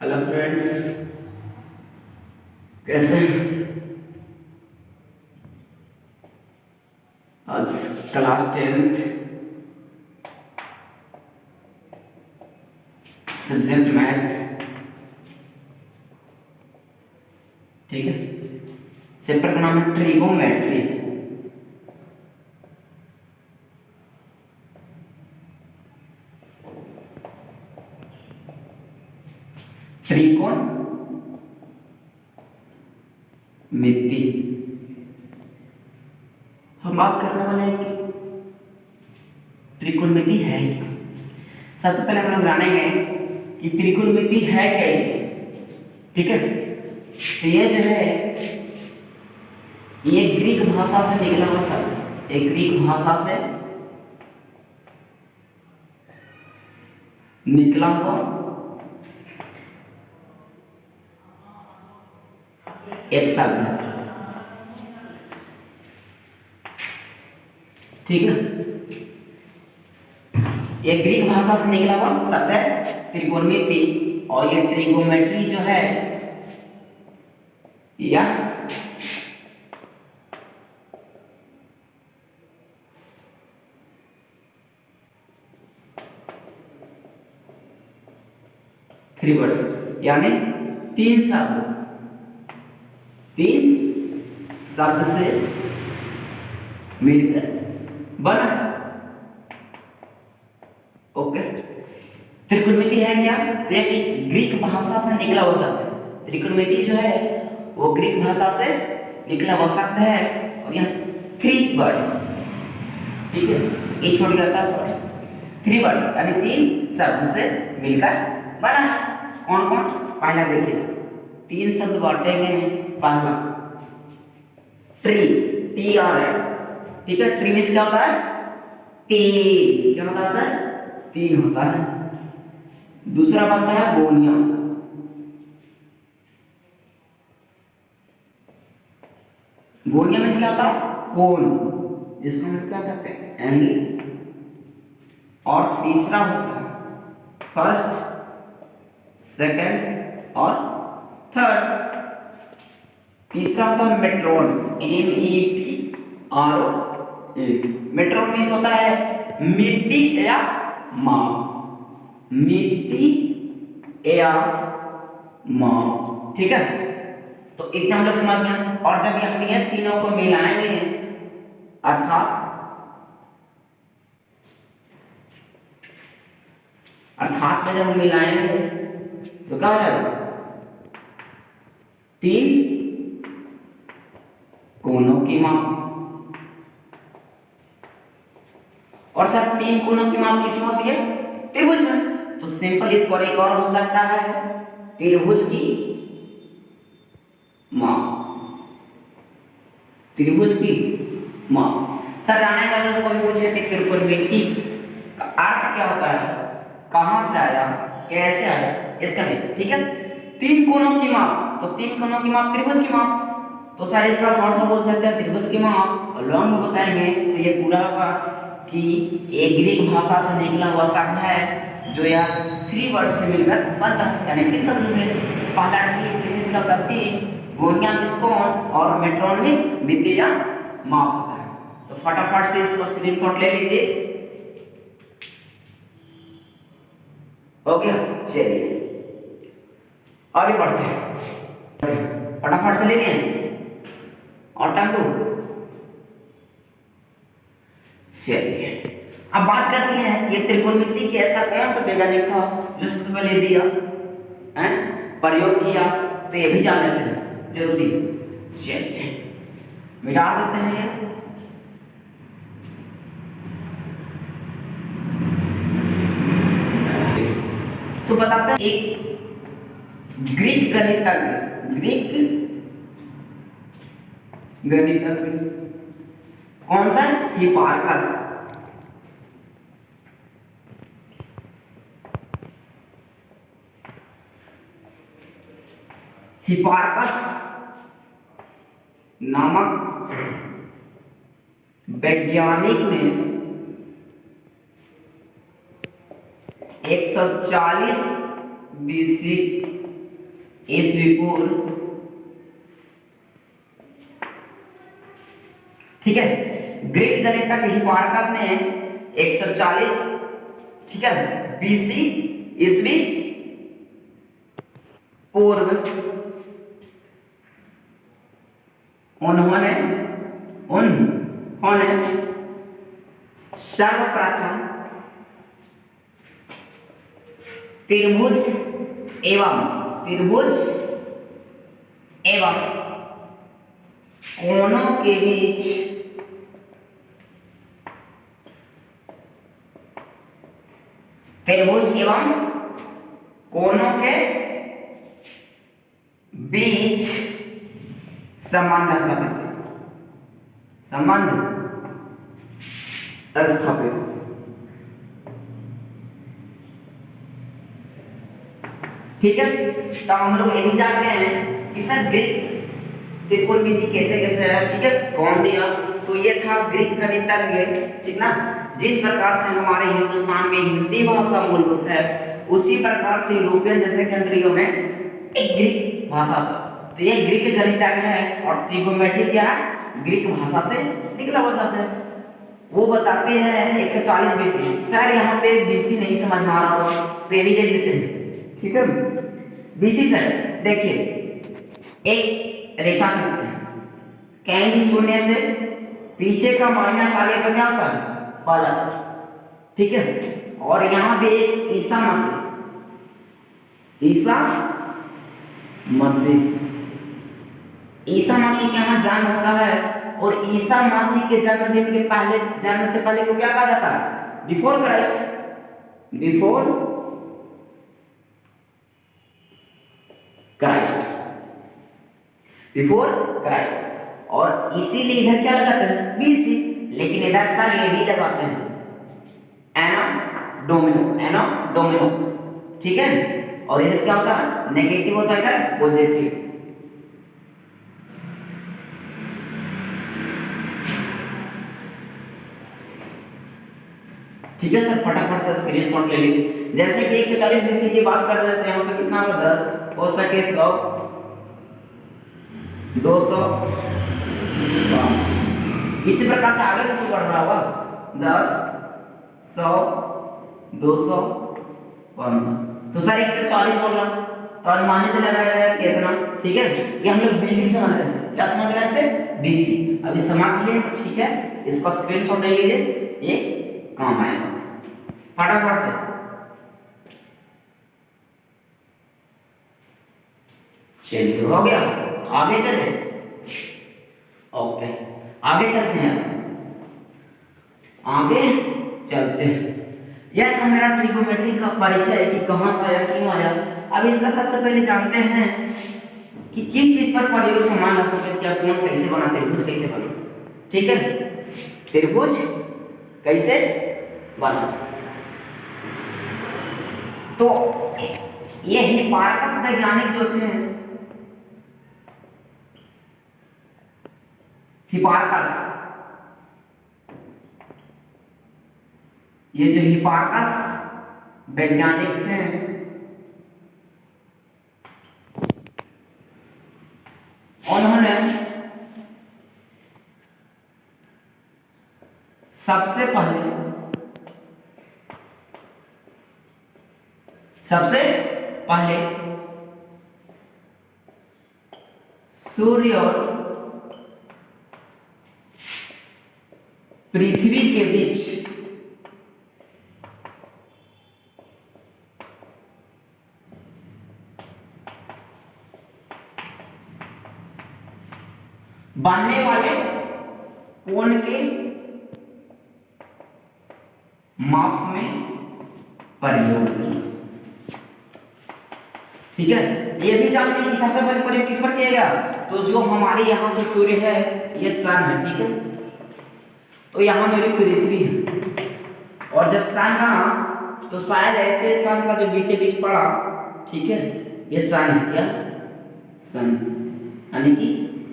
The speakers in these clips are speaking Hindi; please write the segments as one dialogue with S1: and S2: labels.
S1: हेलो फ्रेंड्स, कैसे हैं? आज क्लास 10th सब्जेक्ट मैथ, ठीक है। चैप्टर का नाम है ट्रिगोमेट्री। त्रिकोणमिति हम बात करने वाले हैं कि त्रिकोणमिति है क्या। सबसे पहले हम लोग जानेंगे कि त्रिकोणमिति है कैसे, ठीक है। तो ये जो है ये ग्रीक भाषा से निकला हुआ शब्द, एक ग्रीक भाषा से निकला हुआ एक शब्द है, ठीक है। ये ग्रीक भाषा से निकला हुआ शब्द है त्रिकोणमिति। और ये ट्रिगोमेट्री जो है या थ्री वर्ड्स यानी तीन शब्द से मिलकर बना। ओके, त्रिकोणमिति है क्या? तो एक ग्रीक भाषा से निकला हुआ शब्द है। त्रिकोणमिति जो है वो ग्रीक भाषा से निकला हुआ शब्द है और यह थ्री वर्ड्स, ठीक है, ये छोड़ जाता है। थ्री वर्ड्स यानी तीन शब्द से मिलकर बना। कौन कौन? पहला देखिए, तीन शब्द बांटे गए हैं। पहला ट्री, टी आर है, ठीक है। ट्री मींस क्या होता है? तीन। क्या होता है सर? तीन होता है। दूसरा बनता है गोनिया, गोनिया में क्या होता है? कोन, जिसको हम क्या कहते हैं? एंगल। और तीसरा होता है फर्स्ट, सेकंड और थर्ड। तीसरा होता है मेट्रोन, METRON। मेट्रोन मींस होता है मिति या माप, मिति या माप, ठीक है। तो इतना हम लोग समझ गए। और जब ये तीनों को मिलाएंगे अर्थात में जब हम मिलाएंगे तो क्या हो जाएगा? तीन कोनों की माप। और सर तीन कोनों की माप किसमें होती है? त्रिभुज में। तो सिंपल इसको एक और हो सकता है त्रिभुज की माप, त्रिभुज की माप। सर जाने का अगर कोई पूछे कि त्रिकोणमिति का अर्थ क्या होता है, कहां से आया, कैसे आया, इसका भी, ठीक है। तीन कोनों की माप, तो तीन कोनों की माप त्रिभुज की माप। तो सर इसका शॉर्ट में बोल सकते हैं त्रिभुज की माप। और लॉन्ग में बताएंगे तो ये पूरा होगा कि एक ग्रीक भाषा से निकला हुआ शब्द है जो यह थ्री वर्ड से मिलकर बनता है, यानी किन शब्द से? पहला ट्री मींस का तीन, गोनिया मींस कोन और मेट्रोन मींस मिति या माप होता है। तो फटाफट से इसको स्क्रीनशॉट ले लीजिए। हो गया? चलिए आगे बढ़ते हैं, फटाफट से ले लिए और टाइम दो। चलिए अब बात करते हैं ये त्रिकोणमिति के ऐसा कौन सा वैज्ञानिक था जो सबसे पहले दिया है, प्रयोग किया, तो ये भी जान लेते हैं, जरूरी। चलिए मिटा देते हैं ये। तो बताते हैं एक ग्रीक गणितज्ञ कौन सा? हिपार्कस। हिपार्कस नामक वैज्ञानिक ने 140 BC ईस्वी पूर्व, ठीक है। ग्रीक गणितज्ञ हिप्पारकस ने 140, ठीक है, BC ईस्वी पूर्व उन्होंने सर्वप्रथम त्रिभुज एवं कोणों के बीच त्रिभुज एवं कोणों के बीच संबंध स्थापित। ठीक है, तो हम लोग ये भी जानते हैं कि सर ग्रीक त्रिकोणमिति कैसे कैसे है, ठीक है, कौन दिया? तो ये था ग्रीक गणितज्ञ, ठीक ना। जिस प्रकार से हमारे हिंदुस्तान में हिंदी भाषा मूलभूत है, उसी प्रकार से यूरोपियन जैसे कंट्रियों में एक ग्रीक भाषा था। तो ये ग्रीक गणितज्ञ है और ट्रिगोनोमेट्री क्या है? ग्रीक भाषा से निकला हुआ शब्द है। वो बताते हैं 140 बीसी। सर यहाँ पे बीसी नहीं समझ में आ रहा होगा तो ये भी देख लेते हैं, ठीक है। बीसी सर देखिए, एक रेखा खींचते हैं, कहेंगे शून्य से पीछे का माइनस आगे का क्या होता है? प्लस, ठीक है। और यहाँ पे एक ईसा मसीह के यहाँ जन्म होता है, और ईसा मसीह के जन्मदिन के पहले, जन्म से पहले को क्या कहा जाता है? Before Christ. और इसीलिए इधर क्या लगाते हैं? बीसी। लेकिन इधर सर ये भी लगाते हैं एनो डोमिनो, ठीक है। और इधर क्या होता है? नेगेटिव होता है, इधर पॉजिटिव। ठीक है सर, फटाफट से स्क्रीनशॉट ले लीजिए। जैसे कि 140 बीसी की बात कर रहे थे, यहाँ पे कितना होगा? 10, हो सके 100, 200, 500। इसी प्रकार से आगे तो बढ़ रहा होगा, 10, 100, 200, 500। तो सर 140 बोल रहा, तो अनुमानित लगा रहा है कितना? ठीक है, ये हम लोग बीसी समझ रहे हैं। क्या समझ रहे थे? बीसी। अभी समझ लिए, ठीक है। इसका स्क्रीनशॉट ले लीजिए, ये काम आएगा। फटाफट से चलिए, हो गया। आगे चले, ओके, आगे चलते हैं। यह था मेरा ट्रिगोनोमेट्री का परिचय कि कहां से आया, क्यों आया। अब इसका सबसे पहले जानते हैं कि किस चीज पर प्रयोग समान रख सकते, क्या कोण कैसे बना, त्रिभुज कैसे बना। ठीक है, त्रिभुज कैसे बना। तो ये हिप्पारकस वैज्ञानिक जो थे, हिप्पारकस, ये जो हिप्पारकस वैज्ञानिक थे, उन्होंने सबसे पहले सूर्य और पृथ्वी के बीच बनने वाले कोण के माप में प्रयोग किया। ठीक है, ये भी जानते हैं कि सबसे पहले प्रयोग किस पर किया गया। तो जो हमारे यहाँ से सूर्य है, ये सन है, ठीक है। तो यहाँ मेरी पृथ्वी है, और जब सन का ना, तो शायद ऐसे सन का जो बीचे बीच पड़ा, ठीक है, ये सन है, क्या सन, यानी कि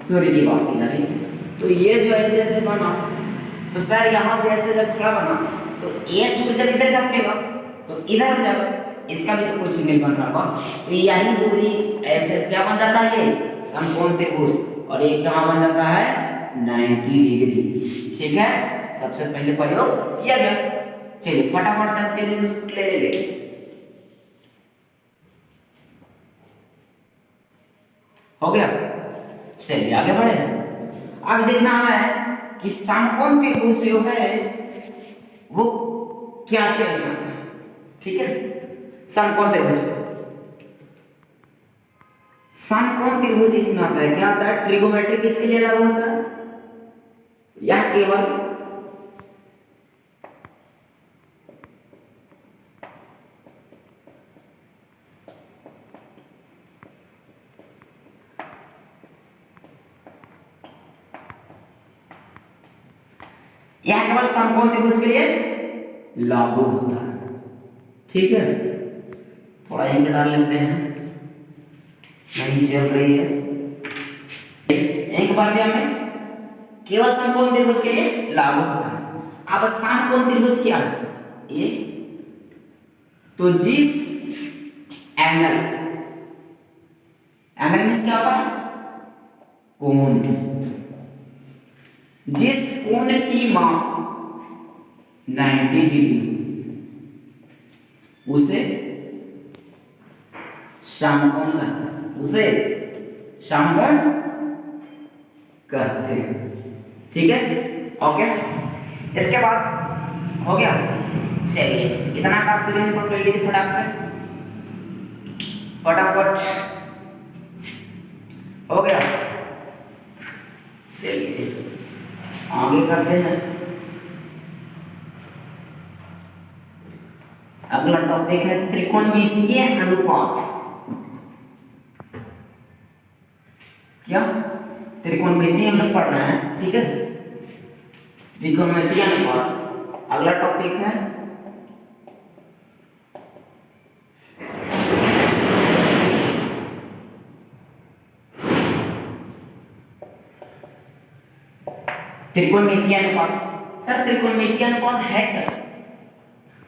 S1: सूर्य की बात की जा रही है। तो ये जो ऐसे ऐसे बना, तो सर यहाँ पे ऐसे जब खड़ा बना, तो ये सूर्य जब इधर खसकेगा तो इधर हो जाएगा, इसका भी तो कुछ नहीं बन रहा होगा, तो यही दूरी ऐसे क्या बन जाता है, ये समकोण त्रिभुज, और ये कहाँ बन जाता है 90 डिग्री। ठीक है, सबसे पहले प्रयोग किया गया। चलिए फटाफट से इसके लिए स्क्रूट ले लेंगे। हो गया, चलिए आगे बढ़े। अब देखना है कि समकोण त्रिभुज जो है वो क्या क्या इसमें है। ठीक है, समकोण त्रिभुज, समकोण त्रिभुज इसमें आता है, क्या आता है, ट्रिगोमेट्री किसके लिए लागू होता है, या केवल यह केवल समकोण त्रिभुज के लिए लागू होता है। ठीक है, थोड़ा इंक डाल लेते हैं, नहीं चल रही है इंक बार में, केवल समकोण त्रिभुज के लिए लागू होता है। अब समकोण त्रिभुज क्या है ये, तो जिस एंगल, एंगल मींस क्या होता है, कोण, जिस कोण की माप 90 डिग्री उसे समकोण कहते हैं, उसे समकोण कहते हैं। ठीक है, ओके, इसके बाद हो गया। चलिए इतना का स्क्रीनशॉट ले लीजिए फटाक से, फटाफट हो गया। चलिए आगे करते हैं, अगला टॉपिक है त्रिकोणमितीय अनुपात। क्या त्रिकोणमितीय हम लोग पढ़ रहे हैं, ठीक है, त्रिकोणमितीय अनुपात अगला टॉपिक है। त्रिकोणमितीय अनुपात, सर त्रिकोणमितीय अनुपात है क्या,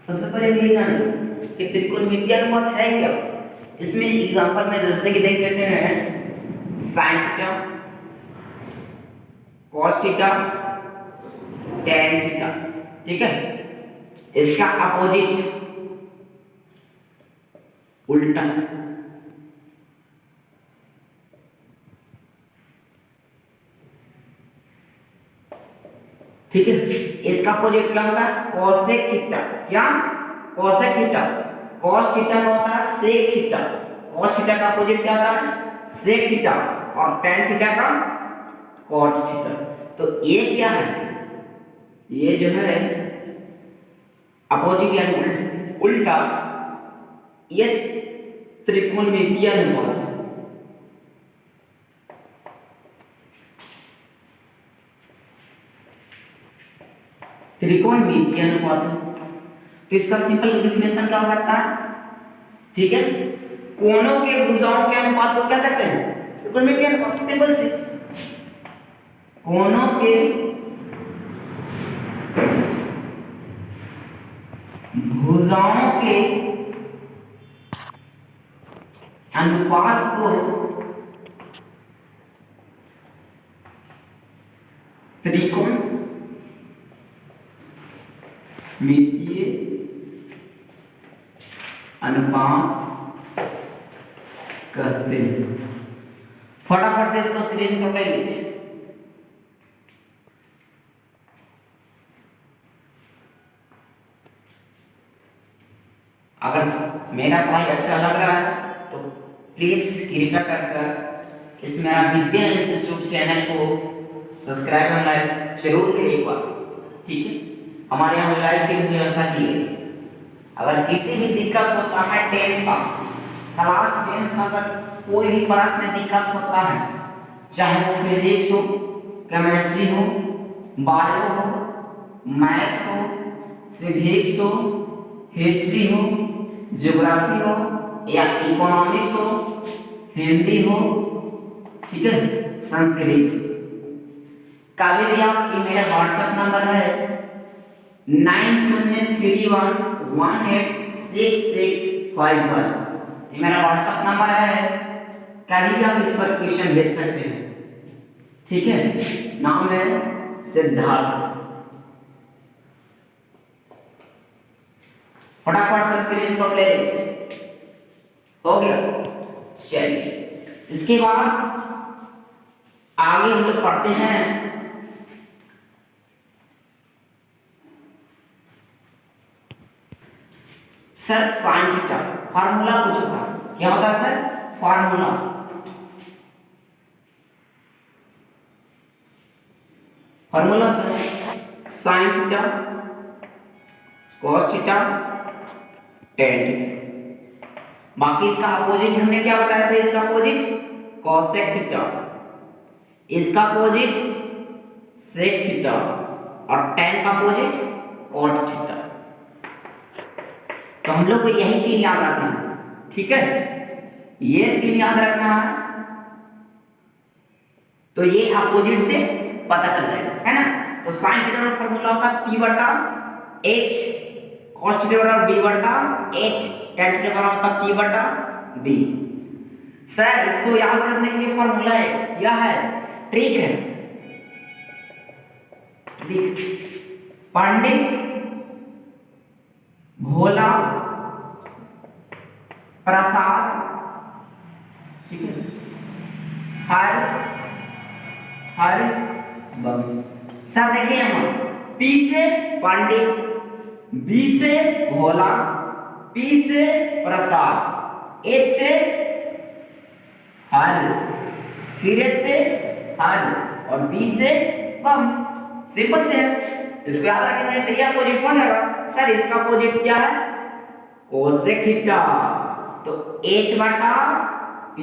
S1: सबसे पहले ये जानिए कि त्रिकोणमितीय अनुपात है क्या। इसमें एग्जांपल में जैसे कि देख लेते हैं, sine theta, cos theta, tan theta. ठीक है, इसका अपोजिट उल्टा, ठीक है, इसका अपोजिट क्या होता है, कोसेक थीटा। क्या, कोसेक थीटा, कॉस थीटा का होता है सेक थीटा, कॉस थीटा का अपोजिट क्या होता है, सेक थीटा, और टैन थीटा का कॉट थीटा। तो ये क्या है, ये जो है अपोजिट यानी उल्टा, ये त्रिकोणमितीय अनुपात है। त्रिकोणमितीय अनुपात, तो इसका सिंपल डेफिनेशन क्या हो सकता है, ठीक है, कोणों के भुजाओं के अनुपात को क्या कहते हैं, त्रिकोणमितीय अनुपात। सिंपल से कोणों के भुजाओं के अनुपात को त्रिकोणमितीय अनुपात कहते हैं। फटाफट से इसको स्क्रीनशॉट ले लीजिए। अगर मेरा पढ़ाई अच्छा लग रहा है तो प्लीज कृपया कर इस मेरा विद्या इंस्टीट्यूट चैनल को सब्सक्राइब और लाइक जरूर करिए एक बार। ठीक है, हमारे यहाँ लाइव की व्यवस्था की गई। अगर किसी भी दिक्कत होता है 10th का, क्लास 10th का अगर कोई भी प्रश्न में दिक्कत होता है, चाहे वो फिजिक्स हो, केमिस्ट्री हो, बायो हो, मैथ हो, सिविक्स हो, हिस्ट्री हो, ज्योग्राफी हो या इकोनॉमिक्स हो, हिंदी हो, ठीक है, संस्कृत, कभी भी आप, ये मेरा व्हाट्सएप नंबर है 90311866 85851। ये मेरा व्हाट्सएप नंबर है, कभी भी आप इस पर क्वेश्चन भेज सकते हैं। ठीक है, नाम है सिद्धार्थ। फटाफट से स्क्रीनशॉट ले लीजिए। हो गया, चलिए इसके बाद आगे हम लोग पढ़ते हैं सर साइन थीटा। फार्मूला पूछूंगा, क्या होता है sir? Formula. Formula sine theta cos theta tan theta. बाकी इसका अपोजिट हमने क्या बताया था? इसका अपोजिट कॉसेक थीटा, इसका अपोजिट सेक थीटा और टेन का अपोजिट कॉट थीटा। तो हम लोग को यही तीन याद रखना है। ठीक है, ये तीन याद रखना है, तो ये अपोजिट से पता चल जाएगा, है ना। तो साइन थीटा का फार्मूला होता है p बटा h, cos थीटा बटा b बटा h, tan थीटा का होता है p बटा b। सर इसको याद करने के लिए फार्मूला है, क्या है? ट्रिक है, ट्रिक। पंडित भोला प्रसाद, ठीक है, हर बम। सर देखिए हम P से पंडित, B से भोला, P से प्रसाद, H से हर, फिर H से हर और B से बम। सिंपल से है, इसको याद रखेंगे तो ये अपोजिट हो जाएगा। सर इसका अपोजिट क्या है? कोसेक थीटा, तो H बटा P।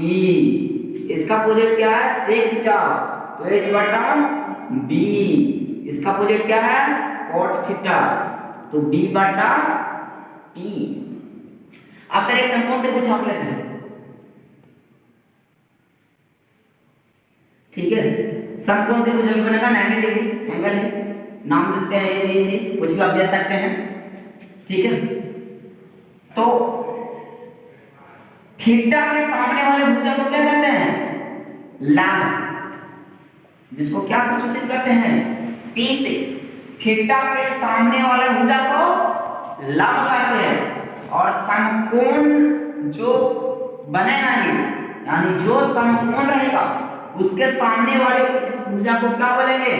S1: इसका अपोजिट क्या है? सेक थीटा, तो H बटा B। इसका अपोजिट क्या है? कॉट थीटा, तो B बटा P। अब सर एक समकोण पे कुछ आप लेते हैं, ठीक है। समकोण पे कुछ अभी बनेगा 90 डिग्री एंगल है, नाम देते हैं ABC, कुछ भी आप दे सकते हैं, ठीक है। तो थीटा के सामने वाले भुजा को क्या कहते हैं? लंब, जिसको क्या से सूचित करते हैं? P से। थीटा के सामने वाले भुजा को लंब कहते हैं, और समकोण जो बनेगा यानी जो समकोण रहेगा उसके सामने वाले इस भुजा को क्या बोलेंगे?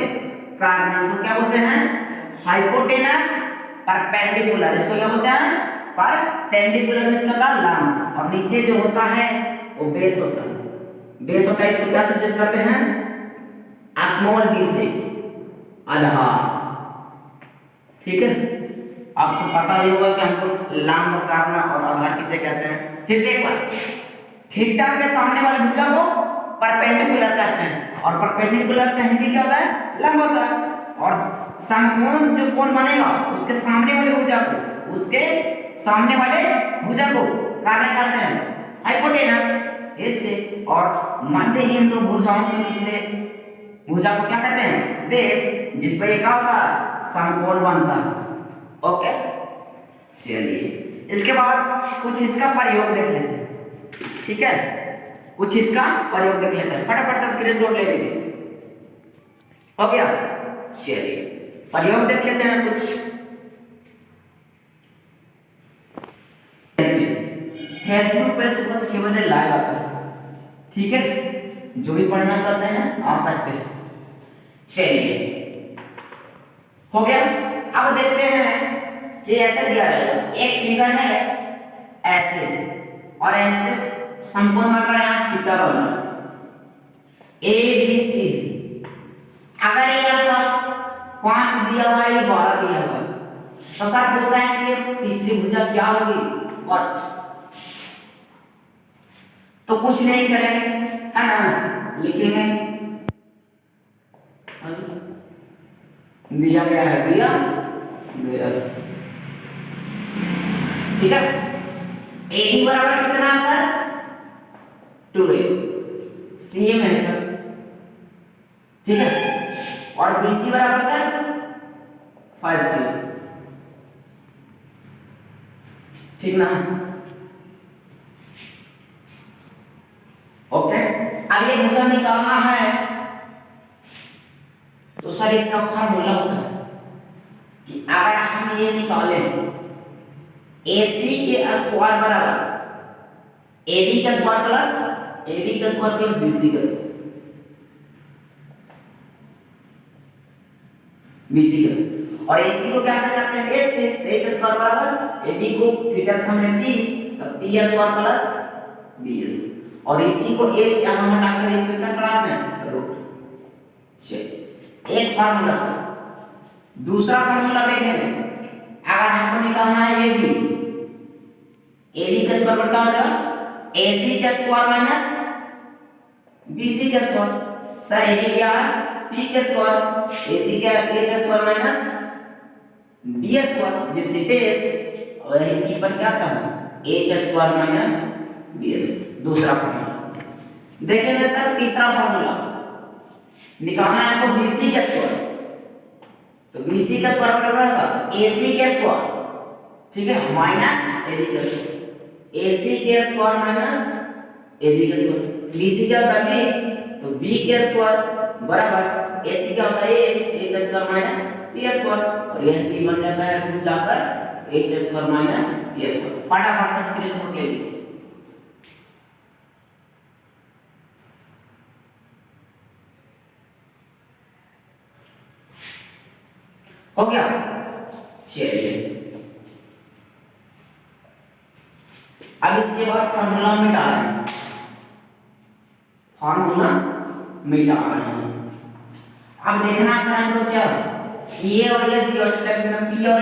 S1: कर्ण। इसको क्या बोलते हैं? Hypotenuse perpendicular. इसको क्या बोलते हैं? परपेंडिकुलर, इसका का लंब। और नीचे जो होता है वो बेस होता है। बेस होता है, इसको क्या सूचित करते हैं? स्मॉल b से आधार, ठीक है। आपको पता ही होगा कि हमको लंब, कर्ण और आधार किसे कहते हैं। फिर से एक बार, थीटा के सामने वाले भुजा को परपेंडिकुलर कहते हैं, और परपेंडिकुलर का हिंदी क्या होता है? लंब होता है। और समकोण जो कोण बनेगा उसके सामने वाले भुजा को, उसके सामने वाले भुजा को कर्ण कहते हैं, हाइपोटेनस। ऐसे और मध्य इन दो भुजाओं के निचले भुजा को क्या कहते हैं? बेस, जिस पर क्या होता है? समकोण बनता है। ओके, चलिए इसके बाद कुछ इसका प्रयोग देख लेते हैं, ठीक है। कुछ इसका प्रयोग देख लेते हैं, फटाफट से स्क्रीनशॉट ले लीजिए। हो गया, चलिए प्रयोग देख लेते हैं कुछ। फेसबुक पे सुबह 6 बजे लाइव आता है, ठीक है। जो भी पढ़ना चाहते हैं आ सकते हैं। चलिए हो गया। अब देखते हैं कि ऐसे दिया रहेगा, एक फिगर है ऐसे, और ऐसे समकोण बन रहा है यहाँ थीटा वाला ABC। अगर ये आपका 5 दिया हुआ है, ये 12 दिया हुआ है, तो सर पूछता है कि ये तीसरी भुजा क्या होगी? और तो कुछ नहीं करेंगे, है ना, लिखेंगे दिया गया है, दिया गया, ठीक है। AB बराबर कितना है सर? 2A। CM है सर, ठीक है। और BC बराबर सर 5C, ठीक ना। अब ये भुजा निकालना है तो सर इसका फार्मूला होता है कि अगर हम ये निकाले AC के स्क्वायर बराबर AB का स्क्वायर प्लस BC का स्क्वायर और AC को कैसे करते हैं H से, H स्क्वायर बराबर AB को थीटा के सामने P, तो P स्क्वायर प्लस BS और इसी को H यहां हटाकर इस पे क्या चढ़ाते हैं रूट। चलिए एक फार्मूला से दूसरा फार्मूला देखेंगे। अगर हमको निकालना है AB का स्क्वायर क्या हो जाएगा AC का स्क्वायर माइनस BC का स्क्वायर। सर AB क्या है P का स्क्वायर, AC का H square minus B square जिससे बेस और यही P पर क्या था H square minus B square. दूसरा फार्मूला देखेंगे सर। तीसरा फार्मूला निकालना है आपको BC का स्क्वायर, तो BC का स्क्वायर बराबर रहेगा AC का स्क्वायर, ठीक है, माइनस AB का स्क्वायर। AC का स्क्वायर माइनस AB का स्क्वायर। BC का होता है B, तो B का स्क्वायर बराबर AC का होता है H square minus B square और यह B बन जाता है रूट जाकर H square minus B square. फटाफट से स्क्रीनशॉट ले लीजिए। हो गया। चलिए अब इसके बाद फार्मूला मिटा रहे हैं, अब देखना सर हमको क्या ये और ये दिया में P और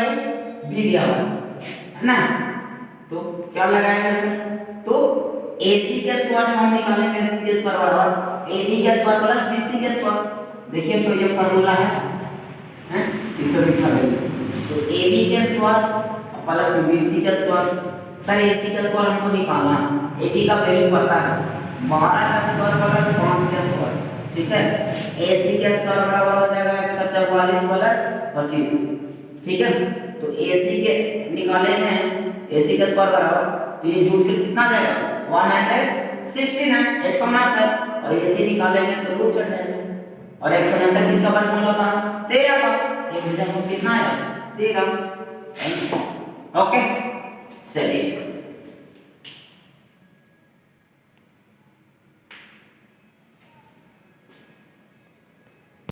S1: B दिया हुआ है ना, तो क्या लगाएंगे सर, तो AC के स्क्वायर हम निकालेंगे AC के स्क्वायर बराबर AB के स्क्वायर प्लस BC के स्क्वायर। देखिए तो ये फार्मूला है इसको लिखा है, तो AB के स्क्वायर प्लस BC के स्क्वायर। सर AC का स्क्वायर हमको निकालना है, AB का वैल्यू पता है 12 का स्क्वायर प्लस 5 का स्क्वायर, ठीक है। AC का स्क्वायर बराबर हो जाएगा 144 प्लस 25, ठीक है। तो AC के निकालेंगे AC का स्क्वायर बराबर, तो ये जोड़ के कितना आ जाएगा 169 169 और AC निकालेंगे तो रूट चढ़ जाएगा और 169 किसका वर्गमूल होता है 13 का, ये भुजा को कितना आया 13। ओके चलिए